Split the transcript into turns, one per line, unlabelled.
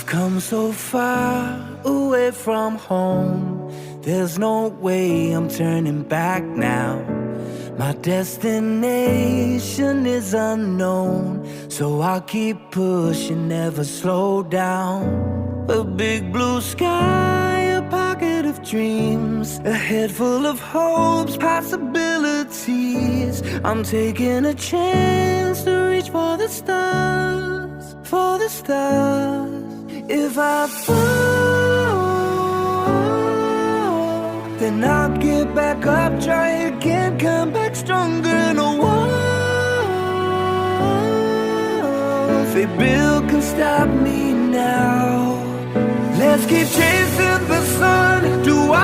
come so far away from home. There's no way I'm turning back now. My destination is unknown, so I'll keep pushing, never slow down. A big blue sky, a pocket of dreams, a head full of hopes, possibilities. I'm taking a chance to reach for the stars, for the stars. If I fall, then I'll get back up, try again, come back stronger. No walls they build can stop me now. Let's keep chasing the sun. Do I